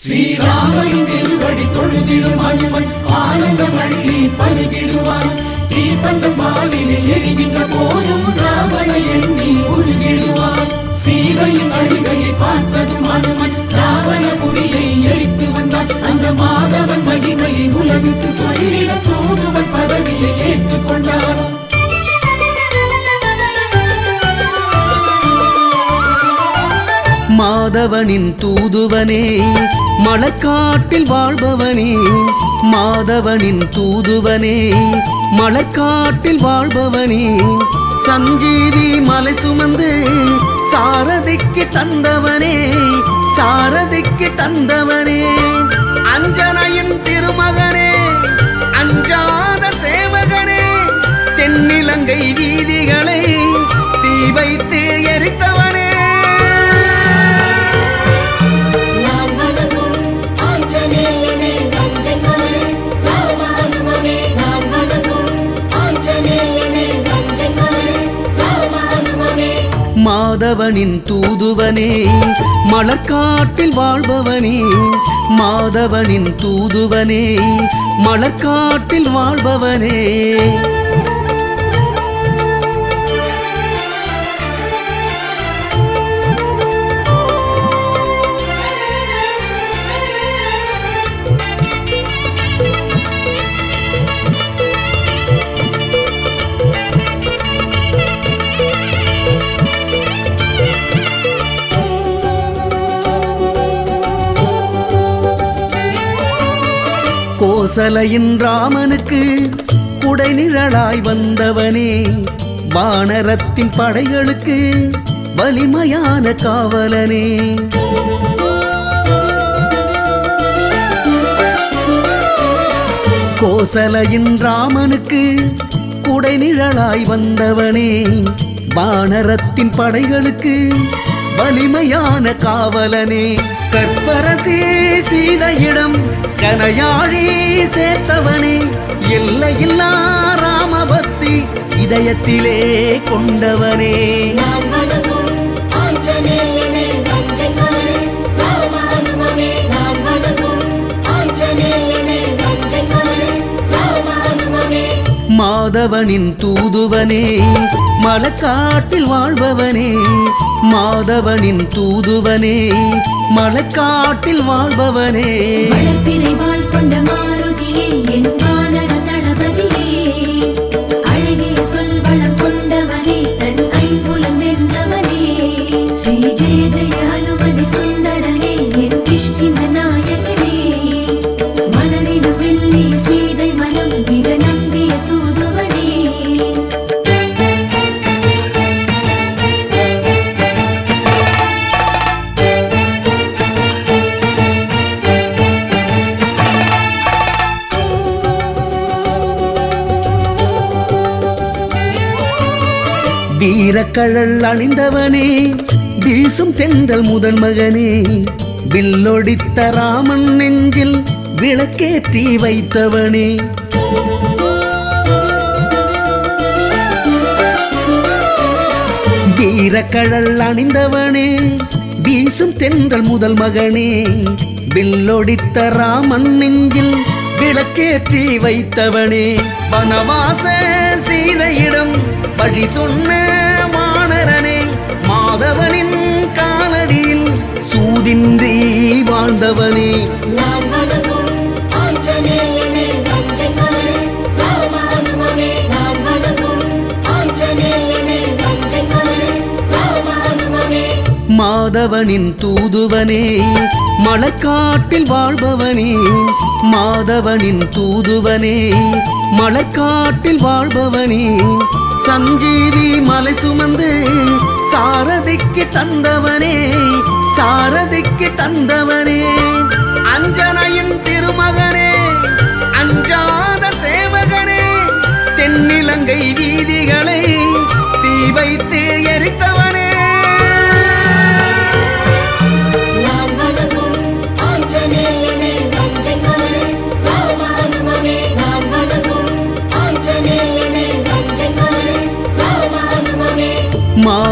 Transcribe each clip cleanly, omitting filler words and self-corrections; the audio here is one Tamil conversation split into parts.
ஸ்ரீராமனின் திருவடி தொழுதிடும் அனுமன் ஆனந்த மள்ளி பருகிடுவான். தீப்பந்தம் பாலிலே எரிகின்ற போதும் ராமனை எண்ணி உருகிடுவான். சீதையின் அழுகையை பார்த்ததும் அனுமன் ராவணபுரியை எரித்து வந்தான். அந்த மாதவன் மகிமையை உலகுக்கு சொல்லிட தூதுவன் பதவியை ஏற்றுக்கொண்டான். மாதவனின் தூதுவனே மலைக்காட்டில் வாழ்பவனே, மாதவனின் தூதுவனே மலைக்காட்டில் வாழ்பவனே, சஞ்சீவி மலை சுமந்து சாரதிக்கு தந்தவனே, சாரதிக்கு தந்தவனே, அஞ்சனையின் திருமகனே, அஞ்சாத சேவகனே, தென்னிலங்கை வீதிகளை தீ வைத்து எரித்தவனே. மாதவனின் தூதுவனே மலர்காட்டில் வாழ்பவனே, மாதவனின் தூதுவனே மலர்காட்டில் வாழ்பவனே. கோசலையின் ராமனுக்கு குடைநிழலாய் வந்தவனே, வானரத்தின் படைகளுக்கு வலிமையான காவலனே. கோசலையின் ராமனுக்கு குடைநிழலாய் வந்தவனே, வானரத்தின் படைகளுக்கு வலிமையான காவலனே. கற்பரசி சீதையிடம் கனையாழி சேர்த்தவனே, எல்லையில்லா ராமபக்தி இதயத்திலே கொண்டவனே. மாதவனின் தூதுவனே மலைக்காட்டில் வாழ்பவனே, மாதவனின் தூதுவனே மலைக்காட்டில் வாழ்பவனே. மலர்பிறைவாள் கொண்ட மாருதியே என் வானர தளபதியே, அழகே சொல்வளம் கொண்டவனே தன் ஐம்புலம் வென்றவனே. ஸ்ரீ ஜெய ஜெய அனுமதி சுந்தரனே என் கிஷ்கிந்த நாயகனே, மலரினு வெள்ளி சீதை மனம் மிக நம்பிய தூதுவனே. வீரக்கழல் அணிந்தவனே, வீசும் தென்றல் முதல் மகனே, வில்லொடித்த ராமன் நெஞ்சில் விளக்கேற்றி வைத்தவனே. வீரக்கழல் அணிந்தவனே, வீசும் தென்றல் முதல் மகனே, வில்லொடித்த ராமன் நெஞ்சில் விளக்கேற்றி வைத்தவனே. வனவாச சீதையிடம் வழி சொன்ன வானரனே, மாதவனின் காலடியில் சூதின்றி வாழ்ந்தவனே. மாதவனின் தூதுவனே மலைக்காட்டில் வாழ்பவனே, மாதவனின் தூதுவனே மலைக்காட்டில் வாழ்பவனே, சஞ்சீவி மலை சுமந்து சாரதிக்கு தந்தவனே, சாரதிக்கு தந்தவனே, அஞ்சனையின் திருமகனே, அஞ்சாத சேவகனே, தென்னிலங்கை வீதிகளை தீ வைத்து எரித்தவனே.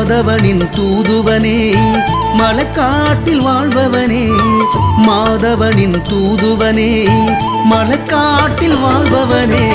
மாதவனின் தூதுவனே மலைக்காட்டில் வாழ்பவனே மாதவனின் தூதுவனே மலைக்காட்டில் வாழ்பவனே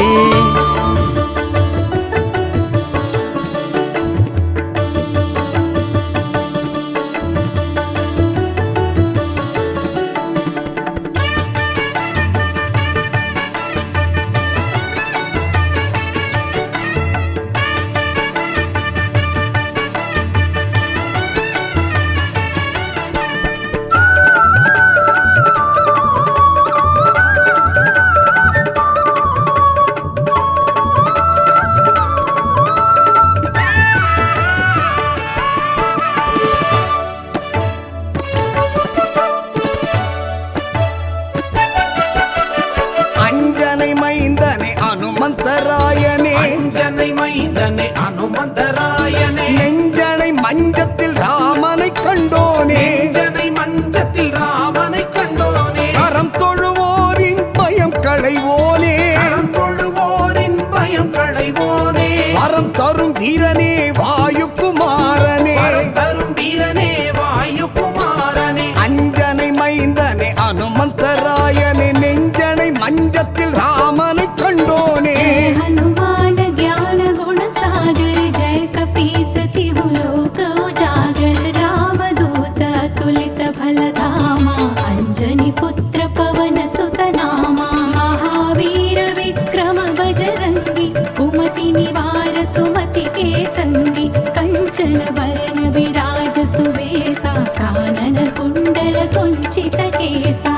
அனுமந்தராயனே அஞ்சனை மைந்தனே அனுமந்தராயனே நெஞ்சனை மஞ்சத்தில் ராமனை கண்டோனே நெஞ்சனை மஞ்சத்தில் ராமனை கண்டோனே கரம் தொழுவோரின் பயம் களைவோனே கரம் தொழுவோரின் பயம் களைவோனே வரம் தரும் வீரனே வாயுகுமாரனே வரம் தரும் வீரனே வாயுகுமாரனே அஞ்சனை மைந்தனே அனுமந்தராயனே நெஞ்சனை மஞ்சத்தில் ராமனை கண்டோனே हनुमान ज्ञान गुण सागर जय कपीसति लोक उजागर रामदूत अतुलित फलधामा अंजनी पुत्र पवन सुत नामा महावीर विक्रम बजरंगी कुमति निवार सुमति के संगी कंचन वरण विराज सुवेसा कानन कुंडल कुंचित केसा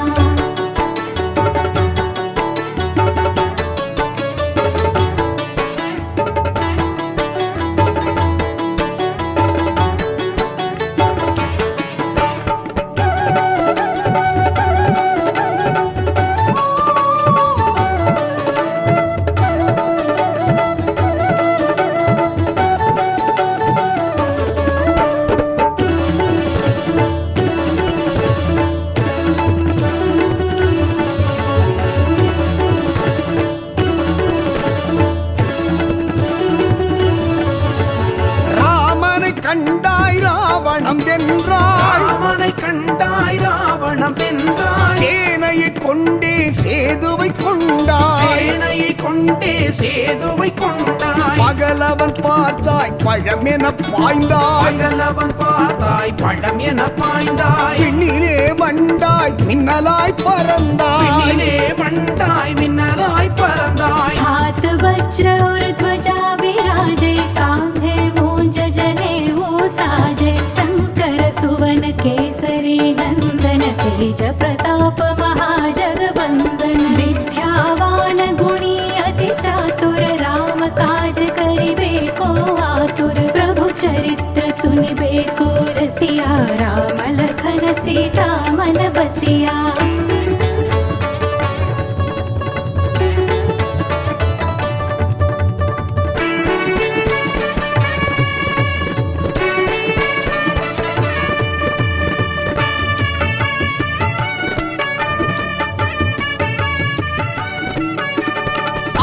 கண்டாய் ராவணம் வென்றாய் ராமனை கண்டாய் ராவணம் வென்றாய் சேனையை கொண்டே சேதுவை கொண்டாய் சேனையை கொண்டே சேதுவை கொண்டாய் பகலவன் பார்த்தாய் பழமென பாய்ந்தாய் பகலவன் பார்த்தாய் பழம் என பாய்ந்தாய் பின்னிலே வண்டாய் மின்னலாய் பறந்தாய் பின்னிலே வண்டாய் மின்னலாய் பறந்தாய் हाथ वज्र और ध्वजा विराजे कांधे मूंज जने वो साजे शंकर सुवन केसरी नंदन तेज प्रताप महाजगबंदन विद्यावान गुणी अति चातुर राम काज करिबे को आतुर प्रभु चरित्र सुनिबे को रसिया राम लखन सीता मन बसिया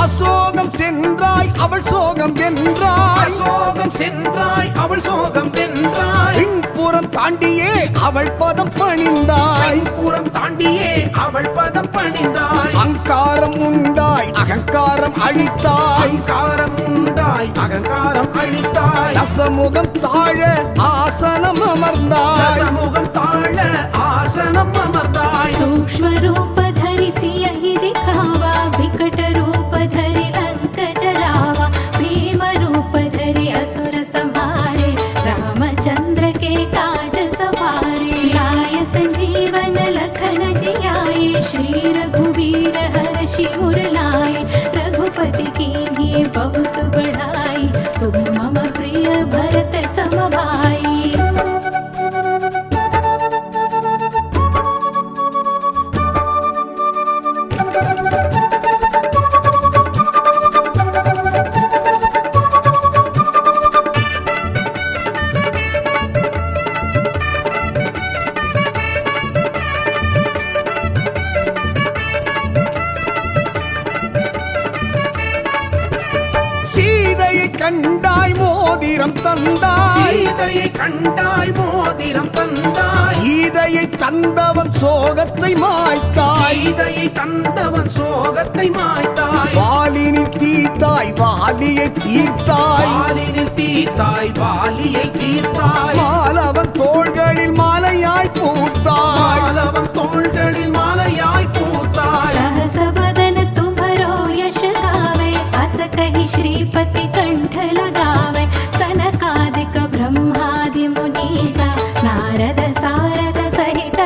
அசோகம் சென்றாய் அவள் சோகம் வென்றாய் சோகம் சென்றாய் அவள் சோகம் வென்றாய் பின்புறம் தாண்டியே அவள் பதம் பணிந்தாய் புறம் தாண்டியே அவள் பதம் பணிந்தாய் அங்காரம் உண்டாய் அகங்காரம் அழித்தாய் அகங்காரம் உண்டாய் அகங்காரம் அழித்தாய் தசமுகம் தாழ ஆசனம் அமர்ந்தாய் சமூகம் தாழ ஆசனம் அமர்ந்தாய் सूक्ष्म रूप धरि सियहि दिखावा विकट रूप धरि लंक जलावा भीम रूप धरि असुर संहारे रामचंद्र के काज सवारे लाय संजीवन लखन जियाए श्री रघुवीर हर्षि उर लाए रघुपति कीन्ही बहुत बढ़ाई तुम मम प्रिय भरत सम भाई சீதையை கண்டாய் மோத மோதிரம் தந்தாய் சீதையை கண்டாய் மோதிரம் தந்தாய் கீதையை தந்தவன் சோகத்தை மாய்த்தாய் சீதையை தந்தவன் சோகத்தை மாய்த்தாய் வாலினில் தீர்த்தாய் வாலியை தீர்த்தாய் வாலினில் தீர்த்தாய் வாலியை தீர்த்தாய் மாலவன் தோள்களில் மாலையாய் பூத்தாய் மாலவன் தோள்களில் மாலையாய் பூத்தாய் सहस बदन तुम्हरो यश गावे अस कहि श्रीपति कंठ लगावे सनकादिक ब्रह्मादि मुनीसा नारद सारद सहित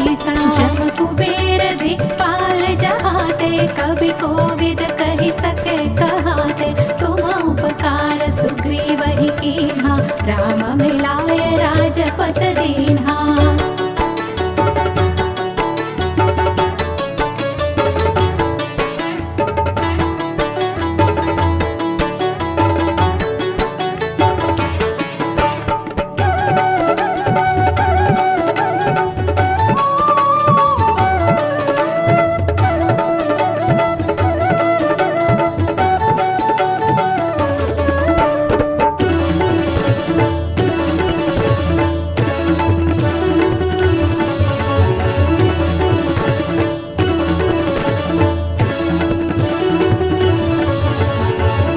ईसा जम कुबेर दिक्पाल जहाते कवि कोविद कहि सके कहाते तुम उपकार सुग्रीव ही कीन्हा राम मिलाय राजपत दीन्हा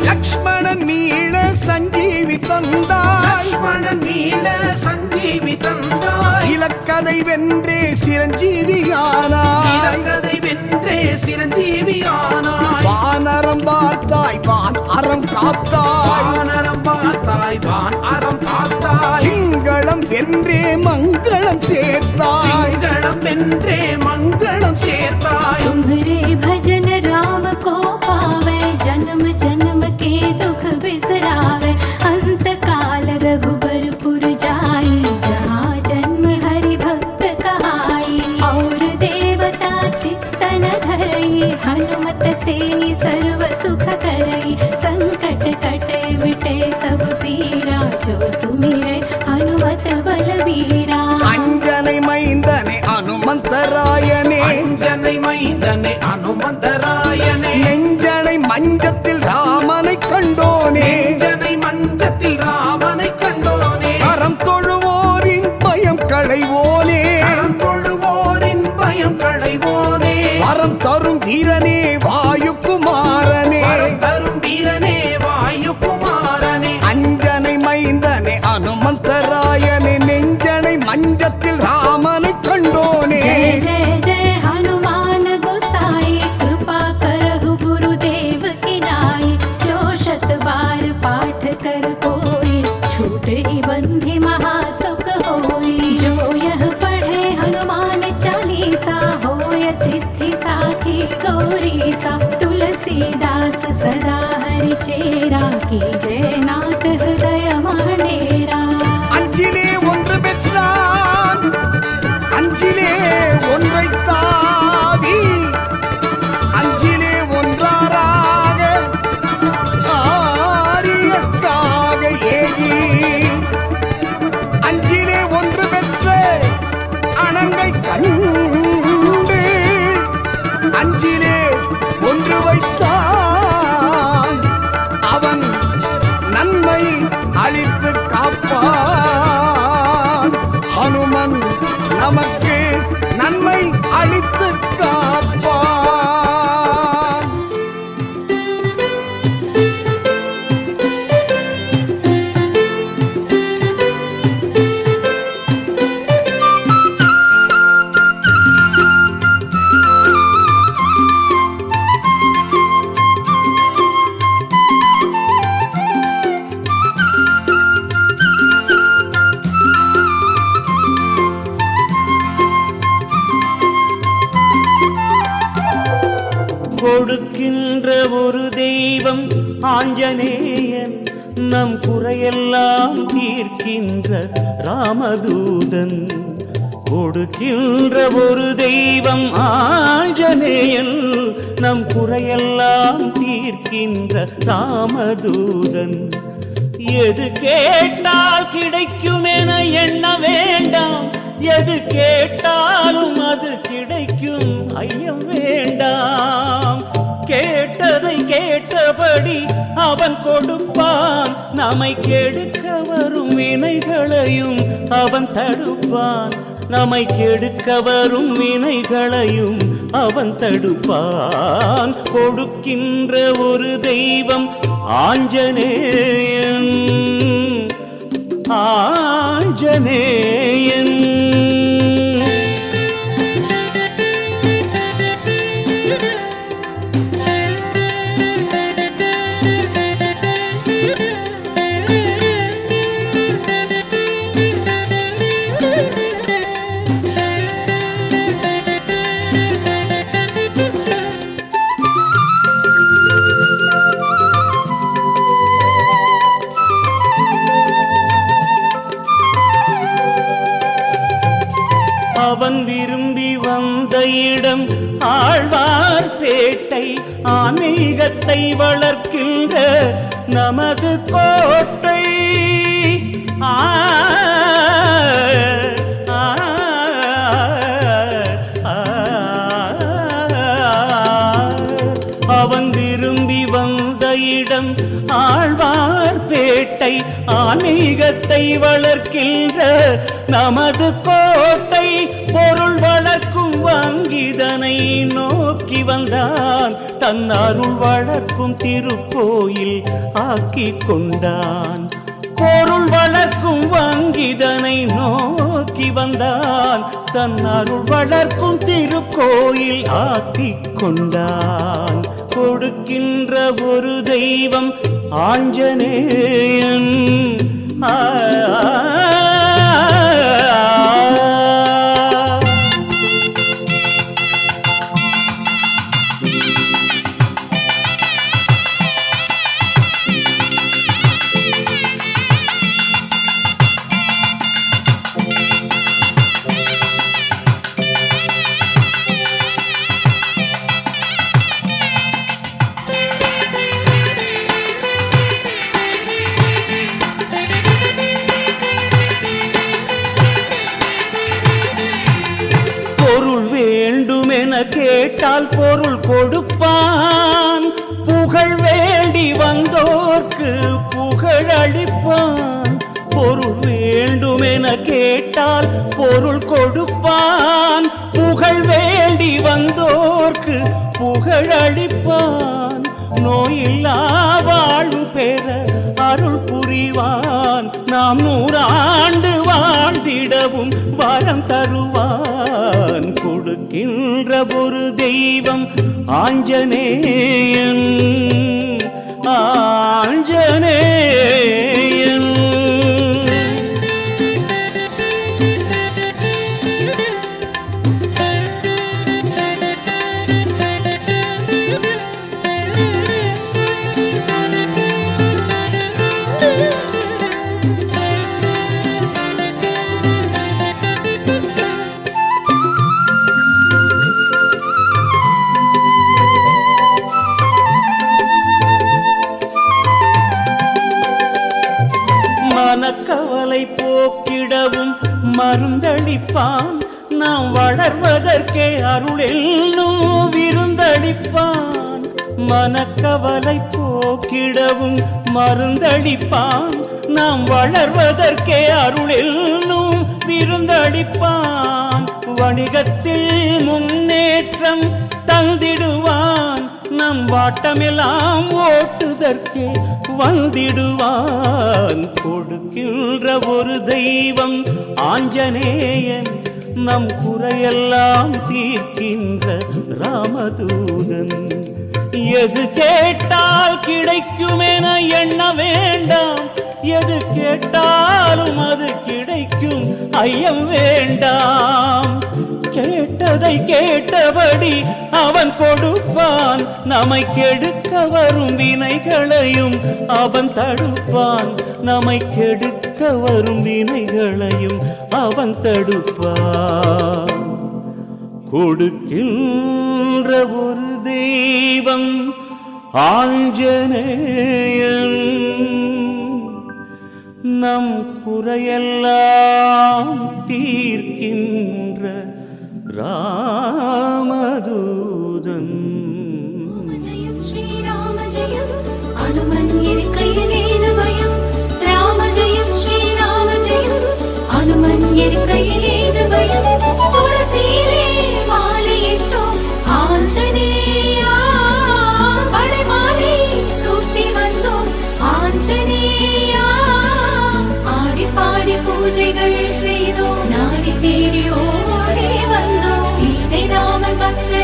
லக்ஷ்மணன் மீள சஞ்சீவி தந்தாய் லக்ஷ்மணன் மீள சஞ்சீவி தந்தாய் இலக்கதை வென்றே சிரஞ்சீவியானாய் இலங்கதை வென்றே சிரஞ்சீவியானாய் வானரம் பார்த்தாய் வான் அறம் காத்தாய் வானரம் பார்த்தாய் வான் அறம் காத்தாய் சிங்களம் வென்றே மங்களம் சேர்த்தாய் சிங்களம் வென்றே மங்களம் சேர்த்தாய் तुम्हारे भजन राम को पावे जन्म जन्म के दुख बिसरावे अंत काल रघुबर पुर जाई जहाँ जन्म हरि भक्त कहाई और देवता चित्तन धरई हनुमत से सर्व सुख करई संकट कटे मिटे सब पीरा जो सुमिरे हनुमत बलवीरा அஞ்சனை மைந்தனை அனுமந்தராயனே அஞ்சனை மைந்தனே அனுமந்தராயனே நெஞ்சனை மஞ்சத்தில் ராமனை கண்டோனே நெஞ்சனை மஞ்சத்தில் ராமனை கண்டோனே அறம் தொழுவோரின் பயம் களைவோனே அறம் தொழுவோரின் பயம் களைவோனே வரம் தரும் வீரனே வாயுகுமாரனே வரம் தரும் வீரனே வாயுகுமாரனே அஞ்சனை மைந்தனே அனுமந்தராயனே நெஞ்சனை மஞ்சத்தில் ராமனை கண்டோனே जय जय जय हनुमान गोसाई कृपा करहु गुरुदेव की नाई जो शत बार पाठ कर कोई छूट ही बंधि महासुख होई जो यह पढ़े हनुमान चालीसा होय सिद्धि साखी गौरीसा तुलसीदास सदा हरि चेरा की जय नाथ हृदय मांडेरा அஞ்சிலே ஒன்று பெற்றான் அஞ்சிலே ஒன்றை தாவி அஞ்சிலே ஒன்றாராக ஆரியற்காக ஏகி அஞ்சிலே ஒன்று பெற்ற அணங்கை கண்டு அஞ்சிலே ஒன்று வைத்தான் அவன் நன்மை அளித்து காப்பான் ஹனுமன் நமக்கு நன்மை அளித்து காப்பான் கொடுக்கின்ற ஒரு தெய்வம் ஆஞ்சநேயன் நம் குறையெல்லாம் தீர்க்கின்ற ராமதூதன் கொடுக்கின்ற ஒரு தெய்வம் ஆஞ்சநேயன் நம் குறையெல்லாம் தீர்க்கின்ற ராமதூதன் எது கேட்டால் கிடைக்கும் என எண்ண வேண்டாம் எது கேட்டாலும் அது கிடைக்கும் ஐயம் வேண்டாம் கேட்டதை கேட்டபடி அவன் கொடுப்பான் நம்மை கெடுக்க வரும் வினைகளையும் அவன் தடுப்பான் நம்மை கெடுக்க வரும் வினைகளையும் அவன் தடுப்பான் கொடுக்கின்ற ஒரு தெய்வம் ஆஞ்சநேயன் ஆஞ்சநேயன் அவன் விரும்பி வந்த இடம் ஆழ்வார்பேட்டை ஆன்மீகத்தை வளர்க்கின்ற நமது கோட்டை அவன் விரும்பி வந்த இடம் ஆழ்வார்பேட்டை ஆன்மீகத்தை வளர்க்கின்ற நமது கோட்டை பொருள் வளர்க்கும் வங்கிதனை நோக்கி வந்தான் தன் அருள் வளர்க்கும் திருக்கோயில் ஆக்கி கொண்டான் பொருள் வளர்க்கும் வங்கிதனை நோக்கி வந்தான் தன் அருள் வளர்க்கும் திருக்கோயில் ஆக்கி கொண்டான் கொடுக்கின்ற ஒரு தெய்வம் ஆஞ்சநேயன் கேட்டால் பொருள் கொடுப்பான் புகழ் வேண்டி வந்தோர்க்கு புகழ் அளிப்பான் பொருள் வேண்டுமென கேட்டால் பொருள் கொடுப்பான் புகழ் வேண்டி வந்தோர்க்கு புகழ் அளிப்பான் நோயில்லா வாழ்வு பெற அருள் புரிவான் நாம் 100 ஆண்டு வாழ்ந்திடவும் வரம் தருவான் கொடுக்கின்ற ஒரு தெய்வம் ஆஞ்சநேயன் ஆஞ்சநேயன் மனக்கவலை போக்கிடவும் மருந்தளிப்பான் நாம் வளர்வதற்கே அருளெல்லும் விருந்தளிப்பான் மனக்கவலை போக்கிடவும் மருந்தளிப்பான் நாம் வளர்வதற்கே அருளெல்லும் விருந்தளிப்பான் வணிகத்தில் முன்னேற்றம் தந்திடுவான் நம் வாட்டமெல்லாம் ஓட்டுதற்கே வந்திடுவான் கொடுக்கின்ற ஒரு தெய்வம் ஆஞ்சநேயன் நம் குறையெல்லாம் தீர்க்கின்ற ராமதூதன் எது கேட்டால் கிடைக்கும் என எண்ண வேண்டாம் எது கேட்டாலும் அது கிடைக்கும் ஐயம் வேண்டாம் கேட்டதை கேட்டபடி அவன் கொடுப்பான் நம்மை கெடுக்க வரும் வினைகளையும் அவன் தடுப்பான் நம்மை கெடுக்க வரும் வினைகளையும் அவன் தடுப்பான் கொடுக்கின்ற ஒரு தெய்வம் ஆஞ்சநேயன் நம் குறையெல்லாம் தீர்க்கின்ற ராமதூதன் ஜெயம் ஸ்ரீராம ஜெயம் அனுமன்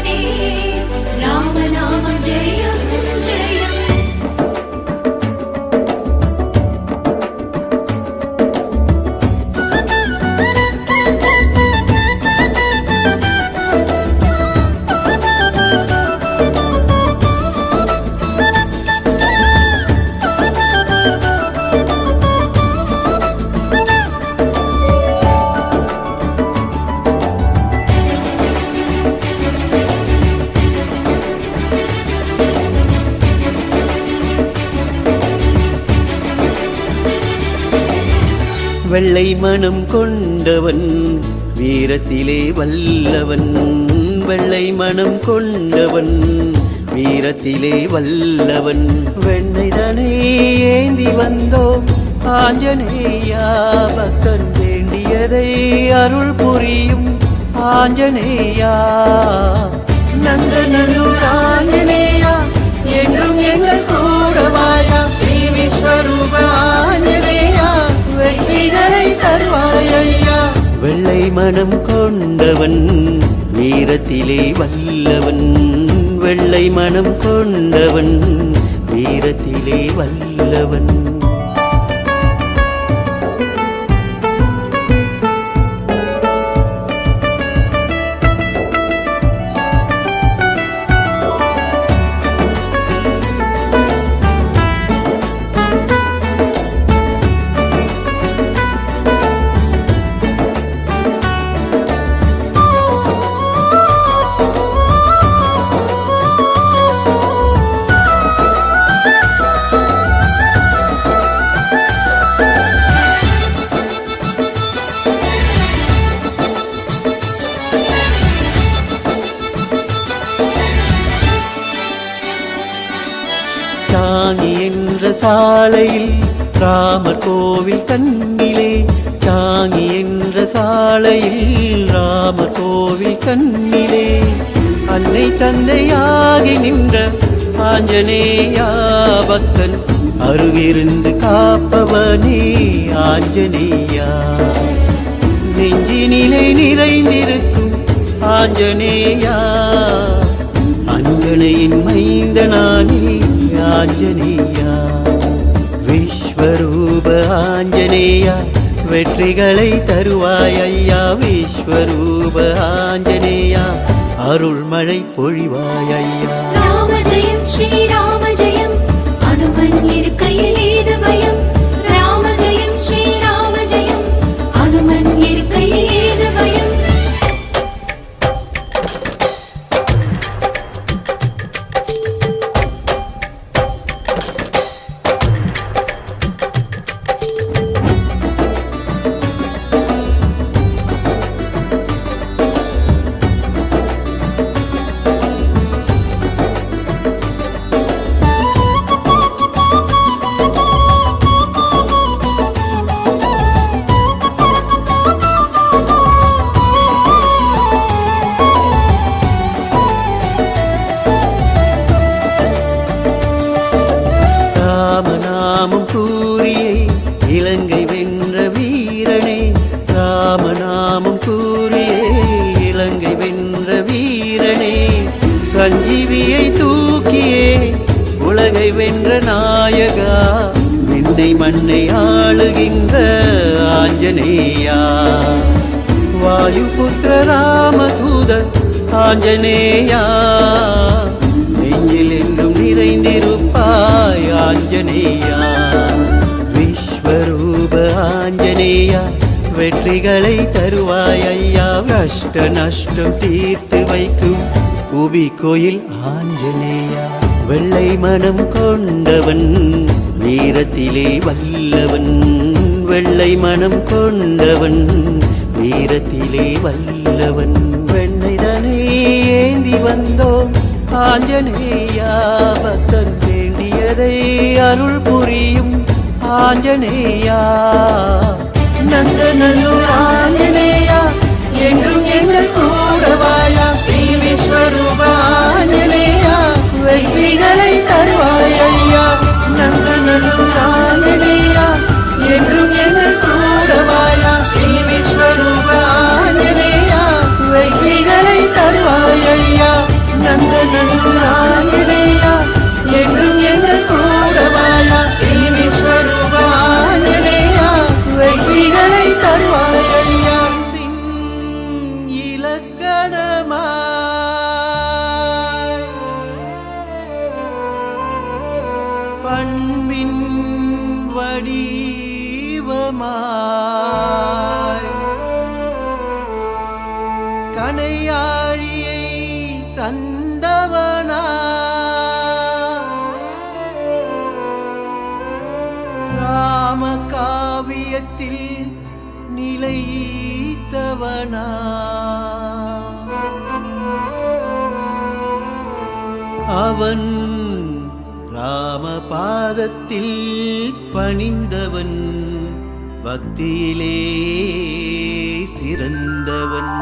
जीवने राम नाम जयं जयम् வெள்ளை மனம் கொண்டவன் வீரத்திலே வல்லவன், வெள்ளை மனம் கொண்டவன் வீரத்திலே வல்லவன். வெண்ணைதனை ஏந்தி வந்தோம் ஆஞ்சநேயா, பக்தன் வேண்டியதை அருள் புரியும் ஆஞ்சநேயா. நந்தநல்லூர் ஆஞ்சநேயா என்றும் எங்கள் கூடவாயா, ஸ்ரீ விஸ்வரூப ஆஞ்சநேயா வெற்றிகளை தருவாயா. வெள்ளை மனம் கொண்டவன் வீரத்திலே வல்லவன், வெள்ளை மனம் கொண்டவன் வீரத்திலே வல்லவன். சாங்கி என்ற சாலையில் ராமர் கோவில் கண்ணிலே, சாங்கி என்ற சாலையில் ராமர் கோவில் கண்ணிலே, அன்னை தந்தையாகி நின்ற ஆஞ்சநேயா, பக்தன் அருகிருந்து காப்பவனே ஆஞ்சநேயா. நெஞ்சினிலே நிறைந்திருக்கும் ஆஞ்சநேயா, அஞ்சனையின் மைந்தனானே ஆஞ்சநேயா. விஸ்வரூப ஆஞ்சநேயா வெற்றிகளை தருவாய் ஐயா, விஸ்வரூப ஆஞ்சநேயா அருள்மழை பொழிவாய் ஐயா. ராம ஜெயம் ஸ்ரீராம ஜெயம், அனுமன் இருக்கையில் ஏது பயம். ராம ஜெயம் ஸ்ரீராம ஜெயம், அனுமன் இருக்கையில் ஏது பயம். ராமநாமம் கூறியே இலங்கை வென்ற வீரனே, ராமநாமம் கூறியே இலங்கை வென்ற வீரனே, சஞ்சீவியை தூக்கியே உலகை வென்ற நாயகா, விண்ணை மண்ணை ஆளுகின்ற ஆஞ்சநேயா. வாயுபுத்திர ராமதூத ஆஞ்சநேயா, நெஞ்சில் என்றும் நிறைந்திருப்பாய் ஆஞ்சநேயா. விஸ்வரூப ஆஞ்சநேயா வெற்றிகளை தருவாய் ஐயா, கஷ்ட நஷ்டம் தீர்த்து வைக்கும் உபி கோயில் ஆஞ்சநேயா. வெள்ளை மனம் கொண்டவன் வீரத்திலே வல்லவன், வெள்ளை மனம் கொண்டவன் வீரத்திலே வல்லவன். வெண்ணைதனை ஏந்தி வந்தோம் ஆஞ்சநேயா, பக்தன் வேண்டியதை அருள் புரியும் ஆஞ்சநேயா. நந்தநல்லூர் ஆஞ்சநேயா என்றும் எங்கள் கூடவாயா, ஸ்ரீ விஸ்வரூப ஆஞ்சநேயா வெற்றிகளை தருவாய் ஐயா. நந்தநல்லூர் ஆஞ்சநேயா என்றும் எங்கள் கூடவாயா, ஸ்ரீ விஸ்வரூப ஆஞ்சநேயா வெற்றிகளை தருவாய் ஐயா. வடிவமாய் கனையாழியை தந்தவனா ராம காவியத்தில் நிலைத்தவனா அவன் ராமபாதத்தில் பணிந்தவன் பக்தியிலே சிறந்தவன்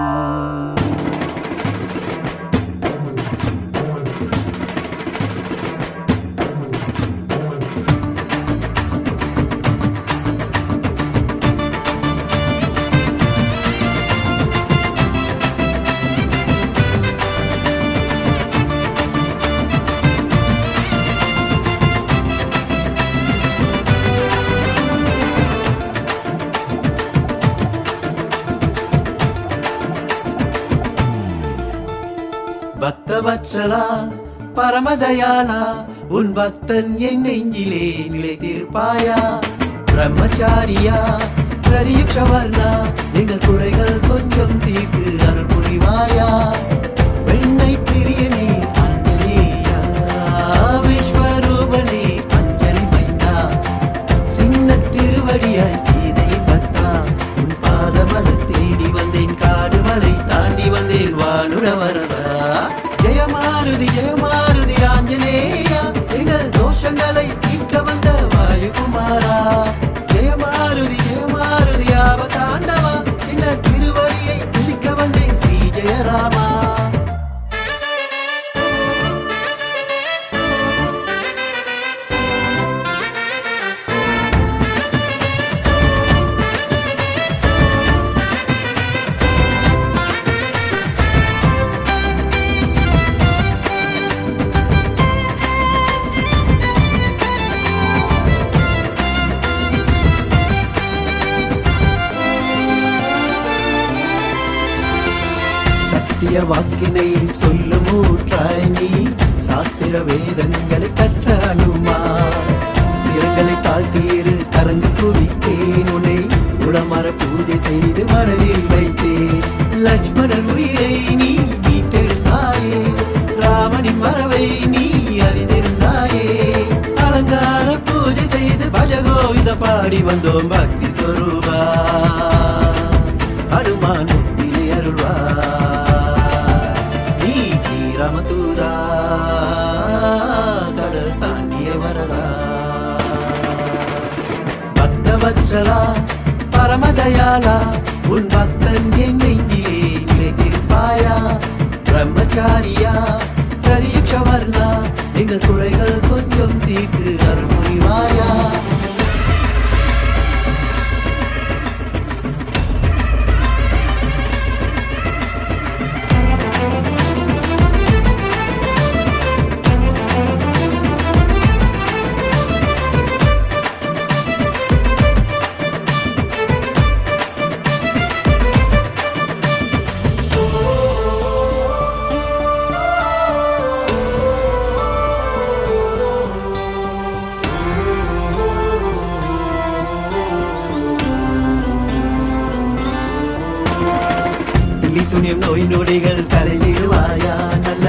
பக்தவத்சலா பரமதயாளா உன் பக்தன் என் நெஞ்சிலே நிலைத்திருப்பாயா பிரம்மச்சாரியா பிரதியுக்ஷவர்ணா எங்கள் குறைகள் கொஞ்சம் தீர்த்து அருள் புரிவாயா வெண்ணை பிரியனே அஞ்சலியா விஸ்வரூபனே அஞ்சலி மைந்தா சின்ன திருவடியாய் சீதை பக்தா உன் பாதமலர் தேடி வந்தேன் காடு மலை தாண்டி வந்தேன் வானுட வரதா ஜெயமாருதி ஜெயமாருதி ஆஞ்சநேயா எங்கள் தோஷங்களை தீர்க்க வந்த வாயுகுமாரா ஜெயமாருதி ஜெயமாருதி ஆபத்தாண்டவா சின்ன திருவடியை துதிக்க வந்தேன் ஸ்ரீ ஜெயராமா சத்திய வாக்கினை சொல்லும் ஊற்றாய் நீ சாஸ்திர வேதங்களை கற்ற அனுமா சிறங்களை தாழ்த்தீரு கரங்கு குவித்தேன் உன்னை உளமர பூஜை செய்து மனதில் வைத்தேன் லட்சுமணன் உயிரை நீ மீட்டெடுத்தாயே ராமனின் மரவை நீ அறிந்திருந்தாயே அலங்கார பூஜை செய்து பஜகோவித பாடி வந்தோம் பக்தி சொரூபா அனுமான் முக்தினை அருள்வா ராமதூதா கடல் தாண்டிய வரதா பக்தவத்சலா பரமதயாளா உன் பக்தன் என் நெஞ்சிலே நிலைத்திருப்பாயா பிரம்மச்சாரியா பிரதியுக்ஷவர்ணா எங்கள் குறைகள் கொஞ்சம் தீர்த்து அருள் புரிவாயா சுனியம் நோய் நொடிகள் கலைவிடுவாயா நல்ல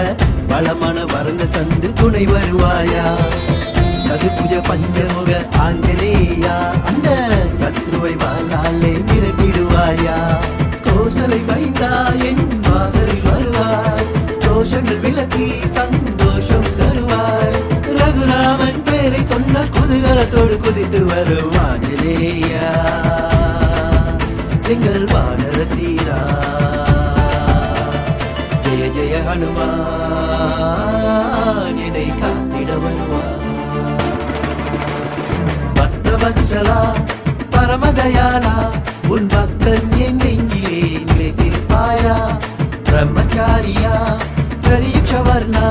வளமான வரங்கள் தந்து துணை வருவாயா சதுபுஜ பஞ்சமுக ஆஞ்சநேயா அந்த சத்ருவை வாழாலே விரட்டிடுவாயா கோசலை வைந்தா என் வாசலில் வருவாய் தோஷங்கள் விலக்கி சந்தோஷம் தருவாய் ரகுராமன் பேரை சொன்ன குதூகலத்தோடு குதித்து வரும் ஆஞ்சநேயா எங்கள் வானர தீரா ஜெய ஜெய ஹனுமான் என்னை காத்திட வருவார் பக்தவத்சலா பரமதயாளா உன் பக்தன் என் நெஞ்சிலே நிலைத்திருப்பாயா பிரம்மச்சாரியா பிரதியுக்ஷவர்ணா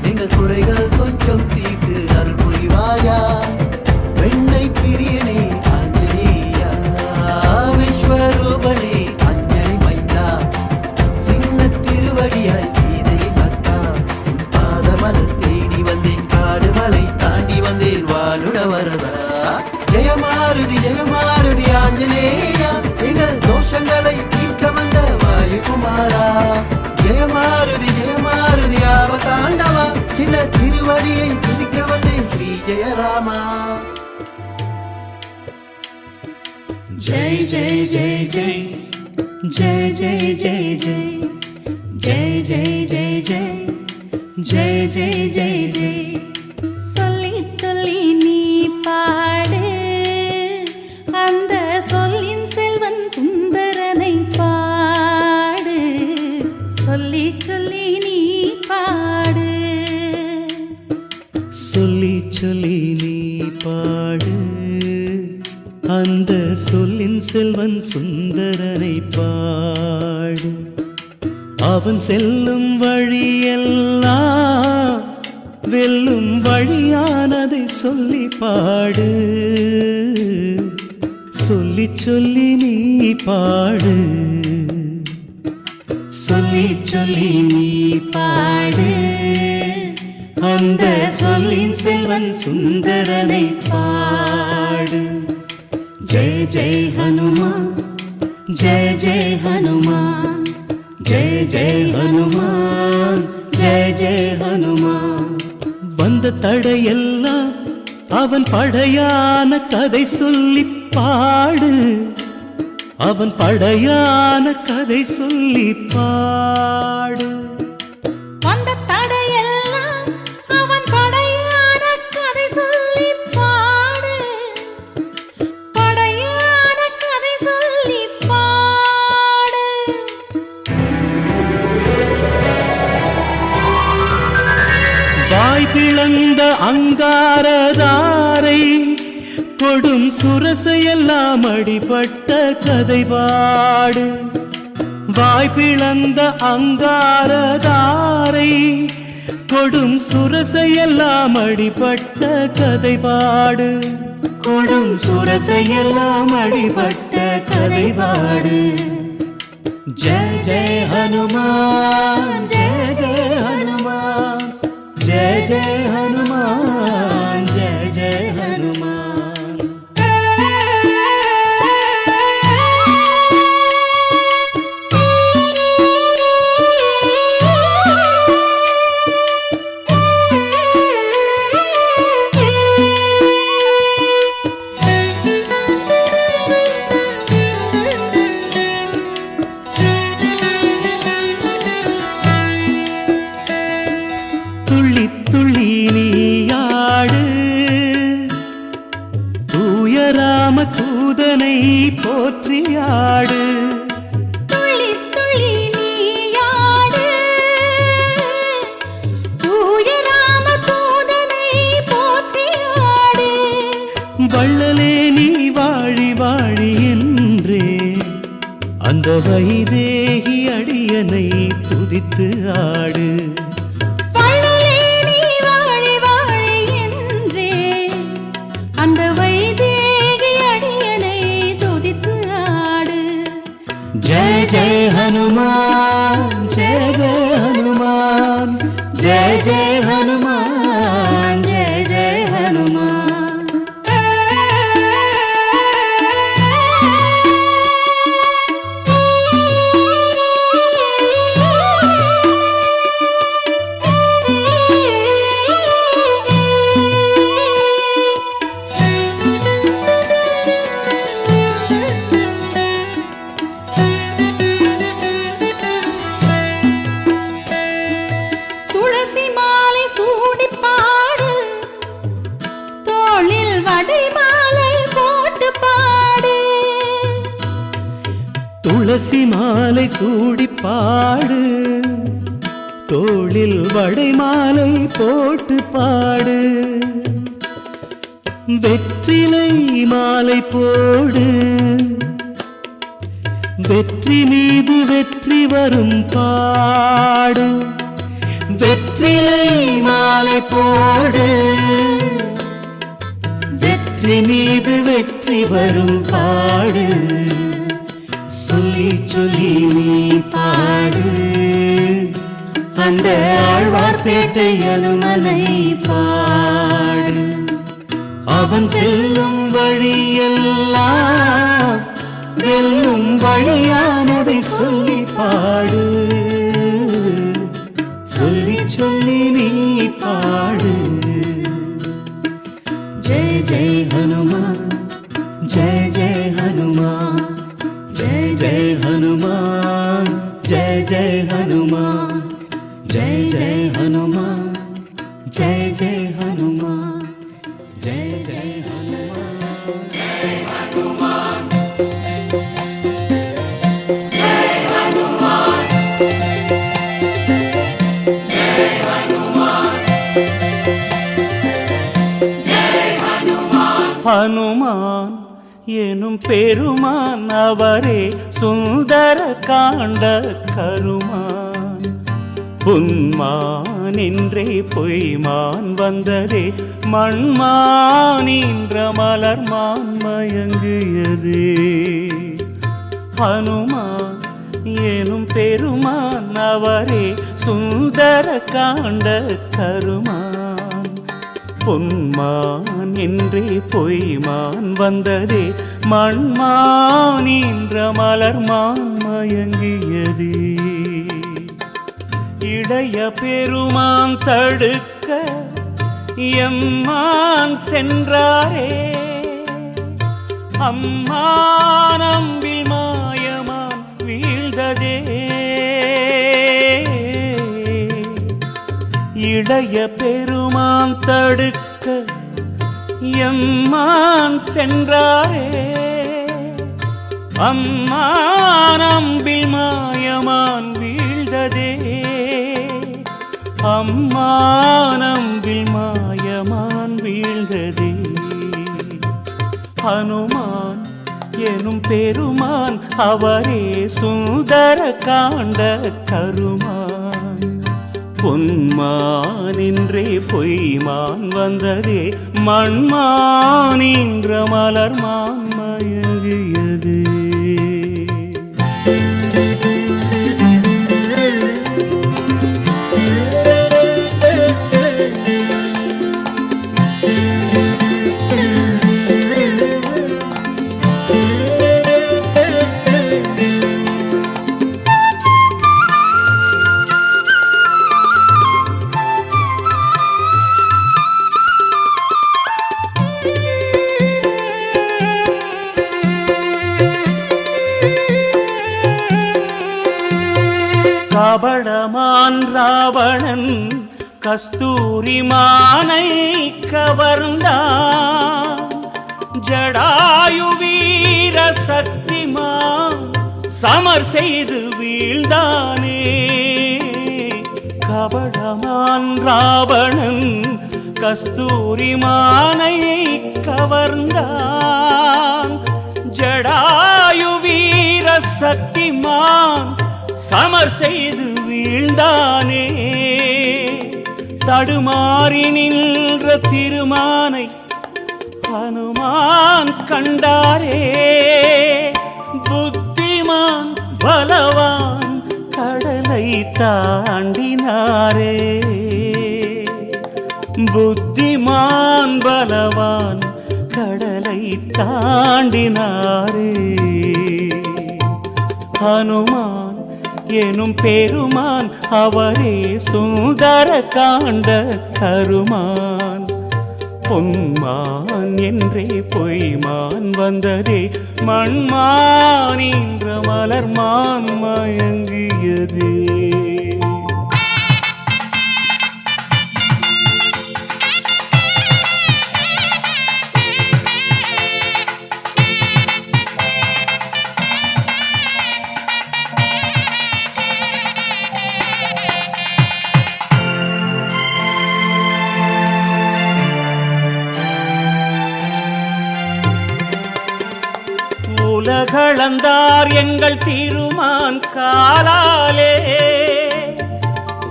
எங்கள் குறைகள் கொஞ்சம் தீர்த்து அருள் புரிவாயா வெண்ணை பிரியனே ஆஞ்சநேயா விஸ்வரூபனே அஞ்சலி மைந்தா சின்ன திருவடியாய் சீதை பக்தா உன் பாதமலர் தேடி வந்தேன் காடு மலை தாண்டி வந்தேன் வானுட வரதா ஜெயமா ஜெய ராமா. जय जय जय जय जय जय जय जय जय जय जय जय जय जय जय जय சொல்லி சொல்லி நீ பாடு அந்த சொல்லின் செல்வன் சுந்தரனை பாடு சொல்லி சொல்லி நீ பாடு சொல்லி சொல்லி நீ பாடு அந்த சொல்லின் செல்வன் சுந்தரனை பாடு அவன் செல்லும் வழியெல்லாம் வெல்லும் வழியானதை சொல்லி பாடு சொல்லி சொல்லி நீ பாடு சொல்லி சொல்லி நீ பாடு அந்த சொல்லின் செல்வன் சுந்தரனை பாடு जय जय हनुमान जय जय हनुमान जय जय हनुमान जय जय हनुमान வந்த தடையெல்லாம் அவன் படையான கதை சொல்லி பாடு அவன் படையான கதை சொல்லி பாடு வந்த தடையெல்லாம் அவன் படையான கதை சொல்லி பாடு படையான கதை சொல்லி பாடு வாய் பிளந்த அங்காரதாரை கொடும் சுரசையெல்லாம் அடிபட்ட கதை பாடு வாய் பிளந்த அங்காரதாரை கொடும் சுரசையெல்லாம் அடிபட்ட கதை பாடு கொடும் சுரசையெல்லாம் அடிபட்ட கதை பாடு जय जय हनुमान जय जय हनुमान जय जय हनुमान जय जय हनुमान துள்ளி துள்ளி நீயாடு தூய ராம தூதனை போற்றியாடு துள்ளி துள்ளி நீயாடு தூய ராம தூதனை போற்றியாடு வள்ளலே நீ வாழி வாழி என்றே அந்த வைதேகி அடியனை துதித்து ஆடு வள்ளலே நீ வாழி வாழி என்றே அந்த வைதேகி அடியனை துதித்து ஆடு जय जय हनुमान जय जय हनुमान जय जय हनुमान जय जय हनुमान துளசி மாலை சூடி பாடு தோளில் வடை மாலை போட்டு பாடு துளசி மாலை சூடி பாடு தோளில் வடை மாலை போட்டு பாடு வெற்றிலை மாலை போடு வெற்றி மீது வெற்றி வரும் பாடு வெற்றிலை மாலை போடு வெற்றி மீது வெற்றி வரும் பாடு சொல்லி சொல்லி நீ பாடு அந்த ஆழ்வார்பேட்டை அனுமனை பாடு அவன் செல்லும் வழியெல்லாம் வெல்லும் வழியானதை சொல்லி பாடு சொல்லி சொல்லி நீ பாடு ஹனுமான் எனும் பெருமான் அவரே சுந்தர காண்ட கருமான். பொன்மான் என்றே பொய்மான் வந்ததே மண்மான் என்ற மலர்மான் மயங்கியதே. ஹனுமான் எனும் பெருமான் அவரே சுந்தர காண்ட கருமான். பொன்மான் என்றே பொய்மான் வந்ததே மண்மான் என்ற மலர்மான் மயங்கியதே. இளைய பெருமான் தடுக்க எம்மான் சென்றாரே அம்மான் அம்பில் மாயமான் வீழ்ந்ததே. இளைய பெருமான் தடுக்க எம்மான் சென்றாரே அம்மான் அம்பில் மாயமான் வீழ்ந்ததே. அம்மான் அம்பில் மாயமான் வீழ்ந்ததே. ஹனுமான் எனும் பெருமான் அவரே சுந்தர காண்ட கருமான். பொன்மான் என்றே பொய்மான் வந்ததே மண்மான் என்ற மலர்மான் மயங்கியதே. கபடமான் ராவணன் கஸ்தூரி மானை கவர்ந்தான். ஜடாயு வீர சக்திமான் சமர் செய்து வீழ்ந்தானே. கபடமான் ராவணன் கஸ்தூரி மானை கவர்ந்தான். ஜடாயு வீர சக்திமான் சமர் செய்து வீழ்ந்தானே. தடுமாறி நின்ற திருமானை ஹனுமான் கண்டாரே. புத்திமான் பலவான் கடலை தாண்டினாரே. புத்திமான் பலவான் கடலை தாண்டினாரே. ஹனுமான் எனும் பெருமான் அவரே சுந்தர காண்ட கருமான். பொன்மான் என்றே பொய்மான் வந்ததே மண்மான் என்ற மலர்மான் மயங்கியதே. உலகளந்தார் எங்கள் திருமான் காலாலே.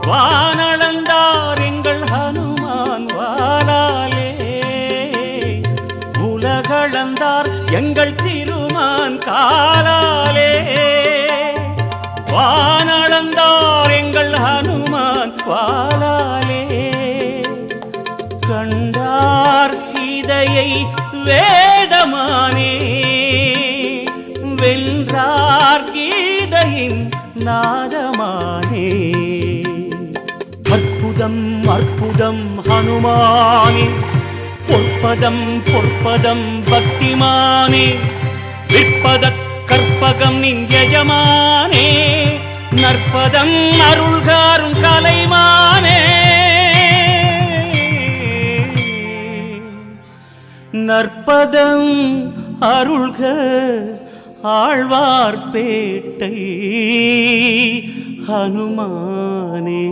வானளந்தார் எங்கள் ஹனுமான் வாளாலே. உலகளந்தார் எங்கள் திருமான் காலாலே. வானளந்தார் எங்கள் ஹனுமான் வாளாலே. கண்டார் சீதையை வேதமானே. வென்றார் கீதையின் நாதமானே. அற்புதம் அற்புதம் ஹனுமானே. பொற்பதம் பொற்பதம் பக்திமானே. விற்பத கற்பகம் நின் எஜமானே. நற்பதம் அருள்காரும் கலைமானே. நற்பதம் அருள்க ஆழ்வார்பேட்டை ஹனுமானே.